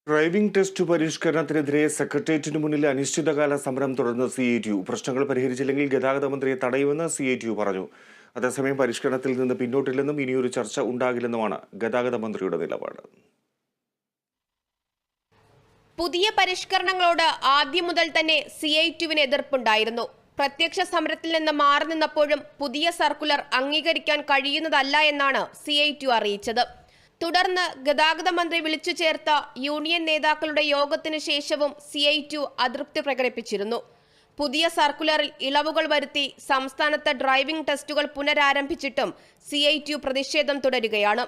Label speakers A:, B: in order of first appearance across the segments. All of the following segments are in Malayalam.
A: ഡ്രൈവിംഗ് ടെസ്റ്റ് പരിഷ്കരണത്തിനെതിരെ സെക്രട്ടേറിയറ്റിന് മുന്നിൽ അനിശ്ചിതകാല സമരം തുടർന്ന് CITU. പ്രശ്നങ്ങൾ പരിഹരിച്ചില്ലെങ്കിൽ ഗതാഗത മന്ത്രിയെ തടയുമെന്ന് CITU പറഞ്ഞു. അതേസമയം പരിഷ്കരണത്തിൽ നിന്ന് പിന്നോട്ടില്ലെന്നും ഇനിയൊരു ചർച്ച ഉണ്ടാകില്ലെന്നുമാണ് ഗതാഗത മന്ത്രിയുടെ നിലപാട്.
B: പുതിയ പരിഷ്കരണങ്ങളോട് ആദ്യം മുതൽ തന്നെ CITUവിന് എതിർപ്പുണ്ടായിരുന്നു. പ്രത്യക്ഷ സമരത്തിൽ നിന്ന് മാറി നിന്നപ്പോഴും പുതിയ സർക്കുലർ അംഗീകരിക്കാൻ കഴിയുന്നതല്ല എന്നാണ് CITU അറിയിച്ചത്. തുടർന്ന് ഗതാഗത മന്ത്രി വിളിച്ചു ചേർത്ത യൂണിയൻ നേതാക്കളുടെ യോഗത്തിനു ശേഷവും CITU അതൃപ്തി പ്രകടിപ്പിച്ചിരുന്നു. പുതിയ സർക്കുലറിൽ ഇളവുകൾ വരുത്തി സംസ്ഥാനത്ത് ഡ്രൈവിംഗ് ടെസ്റ്റുകൾ പുനരാരംഭിച്ചിട്ടും CITU പ്രതിഷേധം തുടരുകയാണ്.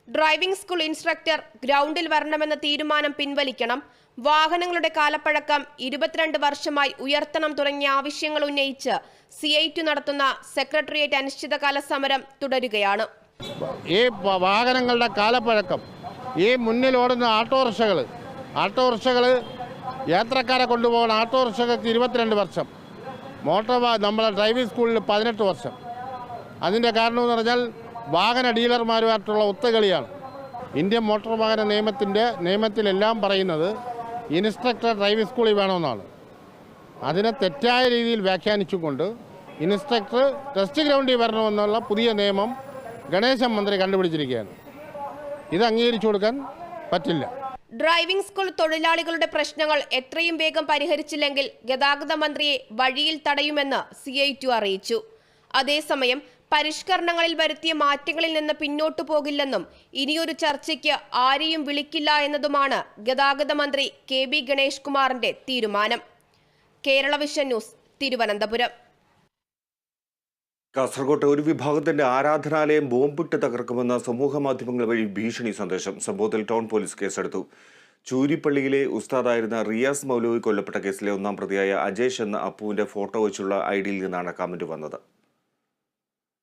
B: ഡ്രൈവിംഗ് സ്കൂൾ ഇൻസ്ട്രക്ടർ ഗ്രൗണ്ടിൽ വരണമെന്ന തീരുമാനം പിൻവലിക്കണം, വാഹനങ്ങളുടെ കാലപ്പഴക്കം 22 വർഷമായി ഉയർത്തണം തുടങ്ങിയ ആവശ്യങ്ങൾ ഉന്നയിച്ച് CITU നടത്തുന്ന സെക്രട്ടേറിയറ്റ് അനിശ്ചിതകാല സമരം തുടരുകയാണ്.
C: ഈ വാഹനങ്ങളുടെ കാലപ്പഴക്കം, ഈ മുന്നിലോടുന്ന ഓട്ടോറിക്ഷകൾ യാത്രക്കാരെ കൊണ്ടുപോകുന്ന ഓട്ടോറിക്ഷകൾക്ക് 22 വർഷം, നമ്മളെ ഡ്രൈവിംഗ് സ്കൂളിൽ 18 വർഷം. അതിൻ്റെ കാരണമെന്ന് പറഞ്ഞാൽ വാഹന ഡീലർമാരുമായിട്ടുള്ള ഒത്തുകളിയാണ്. ഇന്ത്യൻ മോട്ടോർ വാഹന നിയമത്തിലെല്ലാം പറയുന്നത് ഇൻസ്ട്രക്ടർ ഡ്രൈവിംഗ് സ്കൂളിൽ വേണമെന്നാണ്. അതിനെ തെറ്റായ രീതിയിൽ വ്യാഖ്യാനിച്ചുകൊണ്ട് ഇൻസ്ട്രക്ടർ ടെസ്റ്റ് ഗ്രൗണ്ടിൽ വരണമെന്നുള്ള പുതിയ നിയമം ഗണേശൻ മന്ത്രി കണ്ടുപിടിച്ചിരിക്കുകയാണ്. ഇത് അംഗീകരിച്ചു കൊടുക്കാൻ പറ്റില്ല.
B: ഡ്രൈവിംഗ് സ്കൂൾ തൊഴിലാളികളുടെ പ്രശ്നങ്ങൾ എത്രയും വേഗം പരിഹരിച്ചില്ലെങ്കിൽ ഗതാഗത മന്ത്രിയെ വഴിയിൽ തടയുമെന്ന് CITU അറിയിച്ചു. അതേസമയം പരിഷ്കരണങ്ങളിൽ വരുത്തിയ മാറ്റങ്ങളിൽ നിന്ന് പിന്നോട്ടു പോകില്ലെന്നും ഇനിയൊരു ചർച്ചയ്ക്ക് ആരെയും വിളിക്കില്ല എന്നതുമാണ് ഗതാഗത മന്ത്രി KB ഗണേഷ് കുമാറിന്റെ തീരുമാനം. Kerala vision news, Thiruvananthapuram.
A: കാസർകോട്ടെ ഒരു വിഭാഗത്തിന്റെ ആരാധനാലയം ബോംബിട്ട് തകർക്കുമെന്ന സമൂഹ മാധ്യമങ്ങൾ വഴി ഭീഷണി സന്ദേശം. സംഭവത്തിൽ ടൗൺ പോലീസ് കേസെടുത്തു. ചൂരിപ്പള്ളിയിലെ ഉസ്താദായിരുന്ന റിയാസ് മൗലവി കൊല്ലപ്പെട്ട കേസിലെ ഒന്നാം പ്രതിയായ അജേഷ് എന്ന അപ്പുവിന്റെ ഫോട്ടോ വെച്ചുള്ള ID യിൽ നിന്നാണ് കമന്റ് വന്നത്.